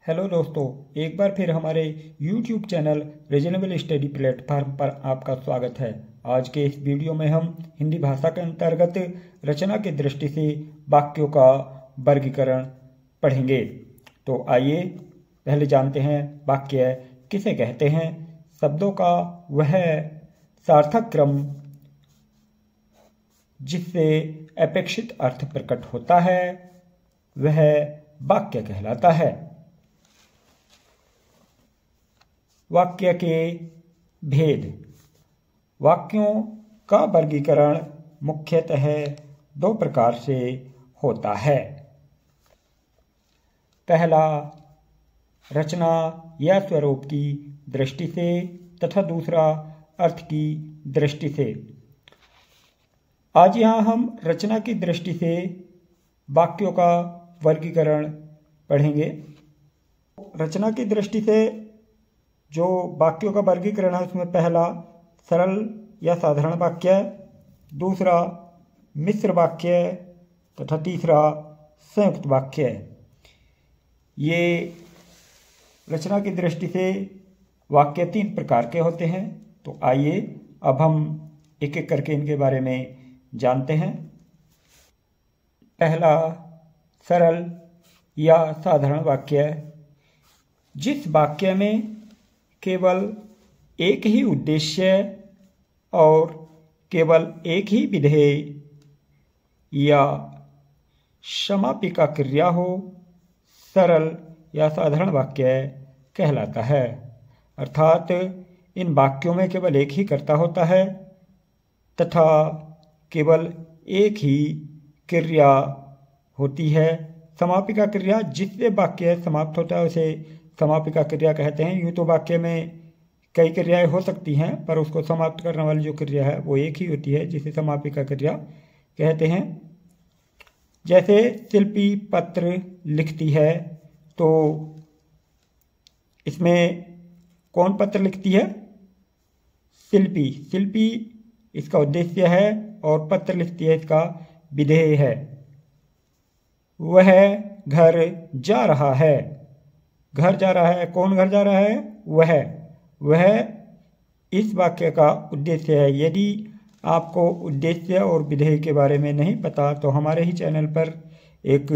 Hello दोस्तों, एक बार फिर हमारे YouTube channel reasonable study platform पर आपका स्वागत है। आज के इस वीडियो में हम हिंदी भाषा के अंतर्गत रचना की दृष्टि से वाक्यों का वर्गीकरण पढ़ेंगे। तो आइए पहले जानते हैं वाक्य किसे कहते हैं। शब्दों का वह सार्थक क्रम जिससे अपेक्षित अर्थ प्रकट होता है वह वाक्य कहलाता है। वाक्य के भेद। वाक्यों का वर्गीकरण मुख्यतः दो प्रकार से होता है। पहला, रचना या स्वरूप की दृष्टि से तथा दूसरा अर्थ की दृष्टि से। आज यहाँ हम रचना की दृष्टि से वाक्यों का वर्गीकरण पढ़ेंगे। रचना की दृष्टि से जो वाक्यों का वर्गीकरण है उसमें पहला सरल या साधारण वाक्य, दूसरा मिश्र वाक्य तथा तीसरा संयुक्त वाक्य। ये रचना की दृष्टि से वाक्य तीन प्रकार के होते हैं। तो आइए अब हम एक एक करके इनके बारे में जानते हैं। पहला, सरल या साधारण वाक्य। जिस वाक्य में केवल एक ही उद्देश्य और केवल एक ही विधेय या समापिका क्रिया हो, सरल या साधारण वाक्य कहलाता है। अर्थात इन वाक्यों में केवल एक ही कर्ता होता है तथा केवल एक ही क्रिया होती है। समापिका क्रिया, जिससे वाक्य समाप्त होता है उसे समापिका क्रिया कहते हैं। यूँ तो वाक्य में कई क्रियाएं हो सकती हैं, पर उसको समाप्त करने वाली जो क्रिया है वो एक ही होती है, जिसे समापिका क्रिया कहते हैं। जैसे शिल्पी पत्र लिखती है, तो इसमें कौन पत्र लिखती है? शिल्पी। शिल्पी इसका उद्देश्य है और पत्र लिखती है इसका विधेय है। वह घर जा रहा है। घर जा रहा है, कौन घर जा रहा है? वह इस वाक्य का उद्देश्य है। यदि आपको उद्देश्य और विधेय के बारे में नहीं पता तो हमारे ही चैनल पर एक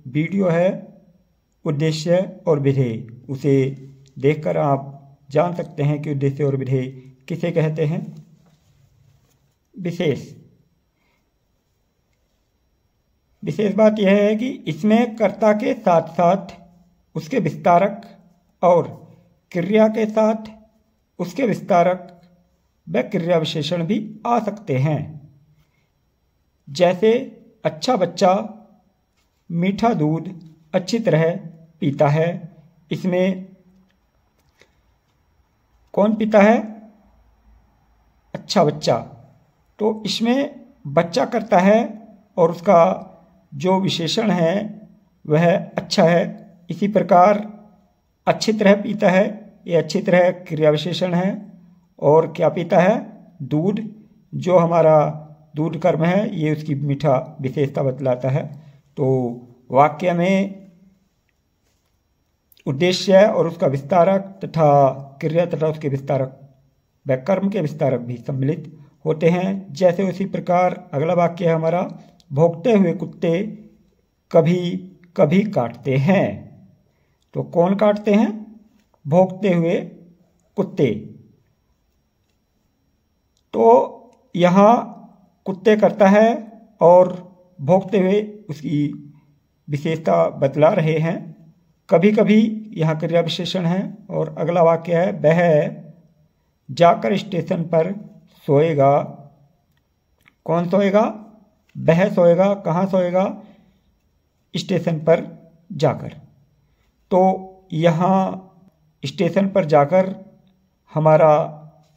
वीडियो है उद्देश्य और विधेय, उसे देखकर आप जान सकते हैं कि उद्देश्य और विधेय किसे कहते हैं। विशेष बात यह है कि इसमें कर्ता के साथ साथ उसके विस्तारक और क्रिया के साथ उसके विस्तारक व क्रिया विशेषण भी आ सकते हैं। जैसे अच्छा बच्चा मीठा दूध अच्छी तरह पीता है। इसमें कौन पीता है? अच्छा बच्चा। तो इसमें बच्चा करता है और उसका जो विशेषण है वह अच्छा है। इसी प्रकार अच्छी तरह पीता है, ये अच्छी तरह क्रिया विशेषण है। और क्या पीता है? दूध। जो हमारा दूध कर्म है ये उसकी मीठा विशेषता बतलाता है। तो वाक्य में उद्देश्य और उसका विस्तारक तथा क्रिया तथा उसके विस्तारक व कर्म के विस्तारक भी सम्मिलित होते हैं। जैसे उसी प्रकार अगला वाक्य है हमारा, भौंकते हुए कुत्ते कभी कभी काटते हैं। तो कौन काटते हैं? भौंकते हुए कुत्ते। तो यहाँ कुत्ते करता है और भौंकते हुए उसकी विशेषता बतला रहे हैं। कभी कभी यहाँ क्रिया विशेषण है। और अगला वाक्य है, वह जाकर स्टेशन पर सोएगा। कौन सोएगा? वह सोएगा। कहाँ सोएगा? स्टेशन पर जाकर। तो यहाँ स्टेशन पर जाकर हमारा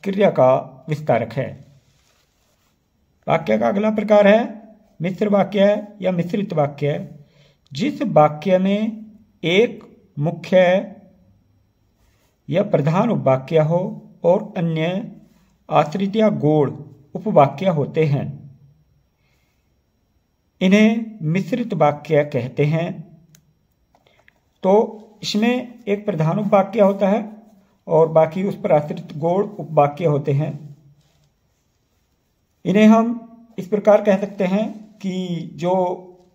क्रिया का विस्तारक है। वाक्य का अगला प्रकार है मिश्र वाक्य या मिश्रित वाक्य। जिस वाक्य में एक मुख्य या प्रधान उपवाक्य हो और अन्य आश्रित या गौण उपवाक्य होते हैं, इन्हें मिश्रित वाक्य कहते हैं। तो इसमें एक प्रधान उपवाक्य होता है और बाकी उस पर आश्रित गौण उपवाक्य होते हैं। इन्हें हम इस प्रकार कह सकते हैं कि जो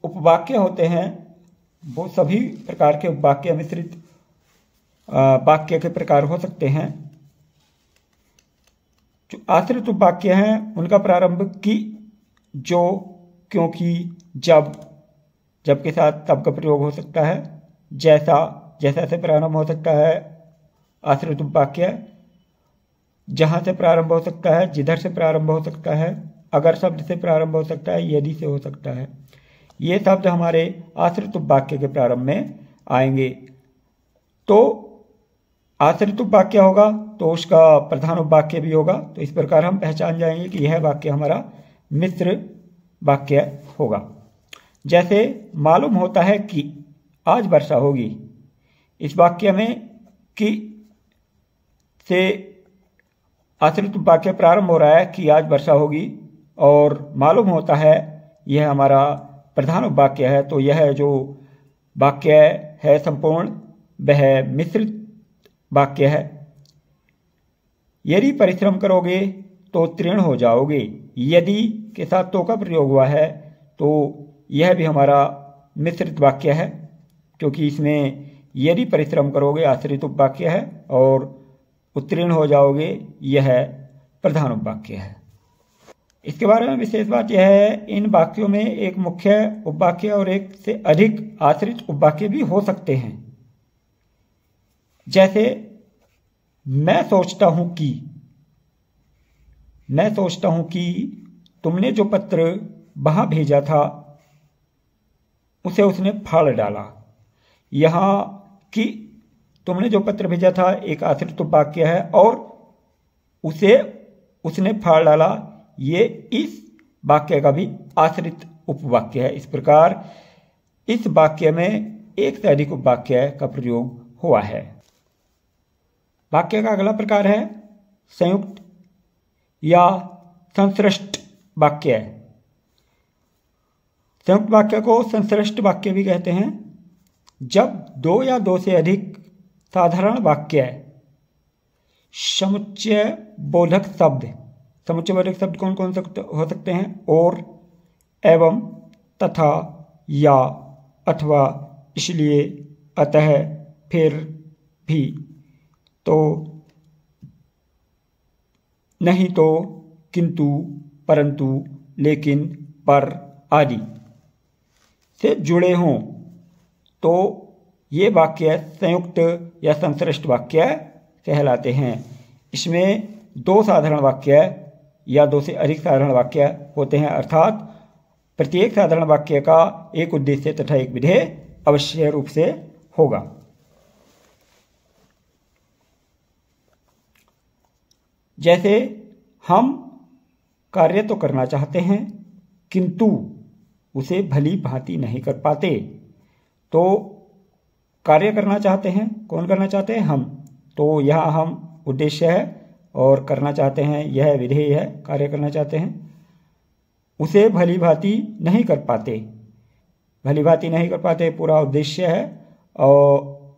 उपवाक्य होते हैं वो सभी प्रकार के उपवाक्य मिश्रित वाक्य के प्रकार हो सकते हैं। जो आश्रित उपवाक्य हैं उनका प्रारंभ की, जो, क्योंकि, जब के साथ तब का प्रयोग हो सकता है। जैसा से प्रारंभ हो सकता है आश्रित उपवाक्य। जहां से प्रारंभ हो सकता है, जिधर से प्रारंभ हो सकता है, अगर शब्द से प्रारंभ हो सकता है, यदि से हो सकता है। ये शब्द हमारे आश्रित उपवाक्य के प्रारंभ में आएंगे। तो आश्रित उपवाक्य होगा तो उसका प्रधान उपवाक्य भी होगा। तो इस प्रकार हम पहचान जाएंगे कि यह वाक्य हमारा मिश्र वाक्य होगा। जैसे मालूम होता है कि आज वर्षा होगी। इस वाक्य में कि से आश्रित वाक्य प्रारंभ हो रहा है कि आज वर्षा होगी, और मालूम होता है यह हमारा प्रधान वाक्य है। तो यह जो वाक्य है संपूर्ण वह मिश्रित वाक्य है। यदि परिश्रम करोगे तो उत्तीर्ण हो जाओगे। यदि के साथ तो का प्रयोग हुआ है तो यह भी हमारा मिश्रित वाक्य है, क्योंकि इसमें यदि परिश्रम करोगे आश्रित उपवाक्य है और उत्तीर्ण हो जाओगे यह प्रधान उपवाक्य है। इसके बारे में विशेष बात यह है, इन वाक्यों में एक मुख्य उपवाक्य और एक से अधिक आश्रित उपवाक्य भी हो सकते हैं। जैसे मैं सोचता हूं कि तुमने जो पत्र वहां भेजा था उसे उसने फाड़ डाला। यहां कि तुमने जो पत्र भेजा था एक आश्रित उपवाक्य है और उसे उसने फाड़ डाला, ये इस वाक्य का भी आश्रित उपवाक्य है। इस प्रकार इस वाक्य में एक से अधिक उपवाक्य का प्रयोग हुआ है। वाक्य का अगला प्रकार है संयुक्त या संश्लिष्ट वाक्य। संयुक्त वाक्य को संश्लिष्ट वाक्य भी कहते हैं। जब दो या दो से अधिक साधारण वाक्य समुच्चय बोधक शब्द कौन कौन से हो सकते हैं? और, एवं, तथा, या, अथवा, इसलिए, अतः, फिर, भी, तो, नहीं तो, किंतु, परंतु, लेकिन, पर आदि से जुड़े हों तो ये वाक्य संयुक्त या संश्लिष्ट वाक्य कहलाते हैं। इसमें दो साधारण वाक्य या दो से अधिक साधारण वाक्य होते हैं, अर्थात प्रत्येक साधारण वाक्य का एक उद्देश्य तथा एक विधेय अवश्य रूप से होगा। जैसे हम कार्य तो करना चाहते हैं किंतु उसे भली भांति नहीं कर पाते। तो कार्य करना चाहते हैं, कौन करना चाहते हैं? हम। तो यहाँ हम उद्देश्य है और करना चाहते हैं यह विधेय है, कार्य करना चाहते हैं। उसे भली भांति नहीं कर पाते, भली भांति नहीं कर पाते पूरा उद्देश्य है। और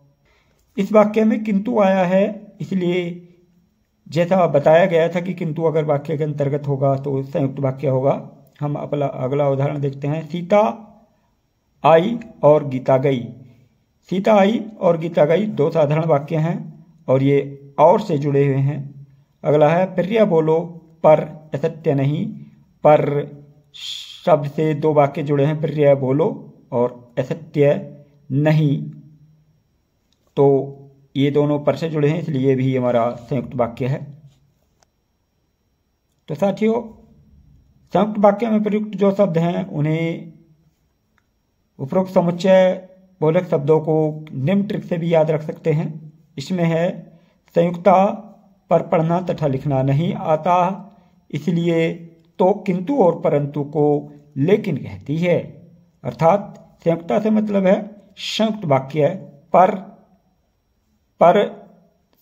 इस वाक्य में किंतु आया है, इसलिए जैसा बताया गया था कि किंतु अगर वाक्य के अंतर्गत होगा तो संयुक्त वाक्य होगा। हम अगला उदाहरण देखते हैं। सीता आई और गीता गई। सीता आई और गीता गई दो साधारण वाक्य हैं और ये और से जुड़े हुए हैं। अगला है प्रिय बोलो पर असत्य नहीं। पर शब्द से दो वाक्य जुड़े हैं, प्रिय बोलो और असत्य नहीं। तो ये दोनों पर से जुड़े हैं, इसलिए भी हमारा संयुक्त वाक्य है। तो साथियों, संयुक्त वाक्य में प्रयुक्त जो शब्द हैं उन्हें उपरोक्त समुच्चय बोधक शब्दों को निम्न ट्रिक से भी याद रख सकते हैं। इसमें है संयुक्ता पर पढ़ना तथा लिखना नहीं आता, इसलिए तो किंतु और परंतु को लेकिन कहती है। अर्थात संयुक्ता से मतलब है संयुक्त वाक्य। पर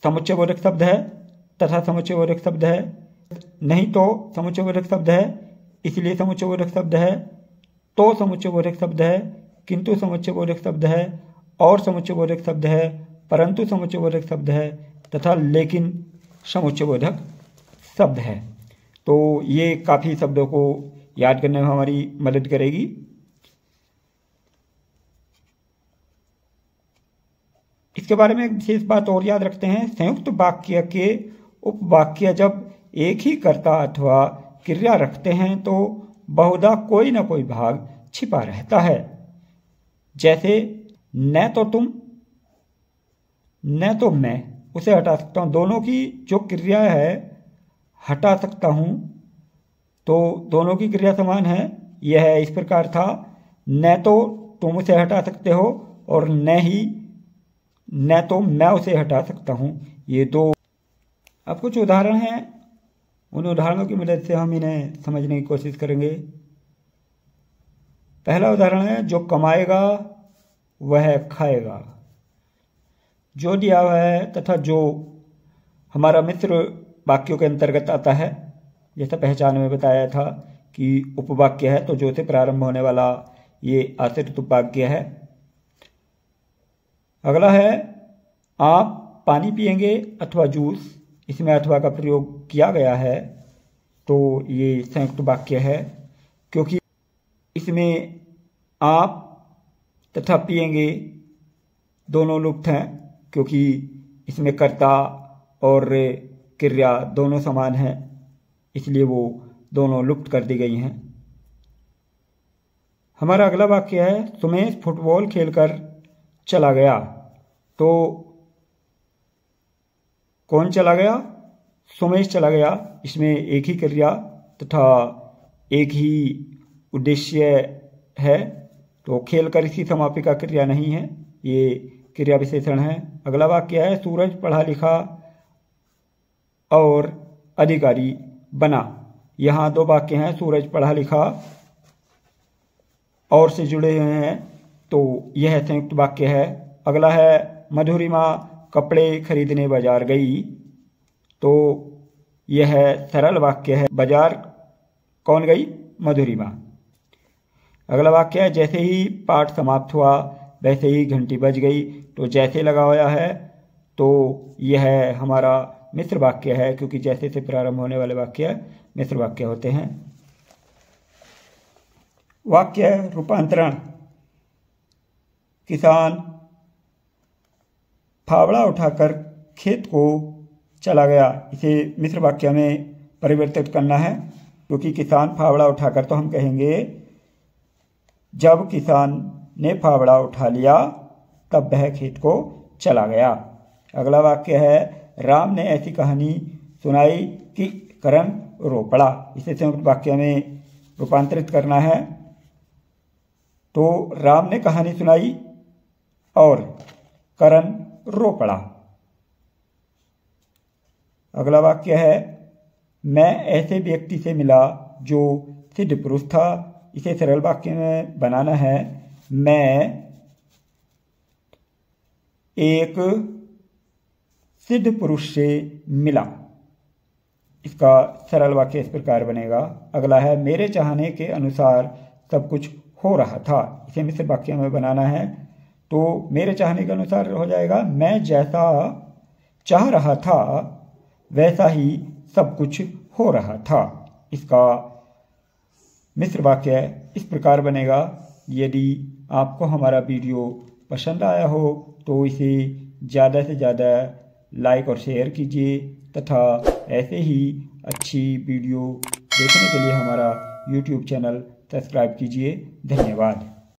समुच्चय बोधक शब्द है तथा समुच्चय बोधक शब्द है। नहीं तो समुच्चय बोधक शब्द है, इसलिए समुच्चय बोधक शब्द है। तो समुच्चय बोधक शब्द है, किंतु समुच्चय बोधक शब्द है। और समुच्चयबोधक शब्द है, परंतु समुच्चयबोधक शब्द है तथा लेकिन समुच्चयबोधक शब्द है। तो ये काफ़ी शब्दों को याद करने में हमारी मदद करेगी। इसके बारे में एक विशेष बात और याद रखते हैं, संयुक्त वाक्य के उपवाक्य जब एक ही कर्ता अथवा क्रिया रखते हैं तो बहुधा कोई ना कोई भाग छिपा रहता है। जैसे न तो तुम न तो मैं, उसे हटा सकता हूं। दोनों की जो क्रिया है हटा सकता हूं, तो दोनों की क्रिया समान है। यह इस प्रकार था, न तो तुम उसे हटा सकते हो और न तो मैं उसे हटा सकता हूं। ये दो। अब कुछ उदाहरण हैं, उन उदाहरणों की मदद से हम इन्हें समझने की कोशिश करेंगे। पहला उदाहरण है, जो कमाएगा वह खाएगा। जो दिया हुआ है तथा जो हमारा मिश्र वाक्यों के अंतर्गत आता है, जैसा पहचान में बताया था कि उपवाक्य है तो जो से प्रारंभ होने वाला ये आश्रित उपवाक्य है। अगला है, आप पानी पिएंगे अथवा जूस। इसमें अथवा का प्रयोग किया गया है तो ये संयुक्त वाक्य है, क्योंकि इसमें आप तथा पिएंगे दोनों लुप्त हैं, क्योंकि इसमें कर्ता और क्रिया दोनों समान हैं, इसलिए वो दोनों लुप्त कर दी गई हैं। हमारा अगला वाक्य है, सुमेश फुटबॉल खेलकर चला गया। तो कौन चला गया? सुमेश चला गया। इसमें एक ही क्रिया तथा एक ही उद्देश्य है, तो खेलकर इसकी समापिका क्रिया नहीं है, ये क्रिया विशेषण है। अगला वाक्य है, सूरज पढ़ा लिखा और अधिकारी बना। यहाँ दो वाक्य हैं, सूरज पढ़ा लिखा और से जुड़े हुए हैं, तो यह संयुक्त वाक्य है। अगला है, मधुरिमा कपड़े खरीदने बाजार गई। तो यह सरल वाक्य है, बाजार कौन गई? मधुरिमा। अगला वाक्य है, जैसे ही पाठ समाप्त हुआ वैसे ही घंटी बज गई। तो जैसे लगा हुआ है तो यह हमारा मिश्र वाक्य है, क्योंकि जैसे से प्रारंभ होने वाले वाक्य मिश्र वाक्य होते हैं। वाक्य रूपांतरण, किसान फावड़ा उठाकर खेत को चला गया। इसे मिश्र वाक्य में परिवर्तित करना है, क्योंकि किसान फावड़ा उठाकर, तो हम कहेंगे जब किसान ने फावड़ा उठा लिया तब वह खेत को चला गया। अगला वाक्य है, राम ने ऐसी कहानी सुनाई कि करण रो पड़ा। इसे संयुक्त वाक्य में रूपांतरित करना है। तो राम ने कहानी सुनाई और करण रो पड़ा। अगला वाक्य है, मैं ऐसे व्यक्ति से मिला जो सिद्ध पुरुष था। इसे सरल वाक्य में बनाना है, मैं एक सिद्ध पुरुष से मिला। इसका सरल वाक्य इस प्रकार बनेगा। अगला है, मेरे चाहने के अनुसार सब कुछ हो रहा था। इसे मिश्र वाक्य में बनाना है। तो मेरे चाहने के अनुसार हो जाएगा, मैं जैसा चाह रहा था वैसा ही सब कुछ हो रहा था। इसका मिश्र वाक्य इस प्रकार बनेगा। यदि आपको हमारा वीडियो पसंद आया हो तो इसे ज़्यादा से ज़्यादा लाइक और शेयर कीजिए तथा ऐसे ही अच्छी वीडियो देखने के लिए हमारा YouTube चैनल सब्सक्राइब कीजिए। धन्यवाद।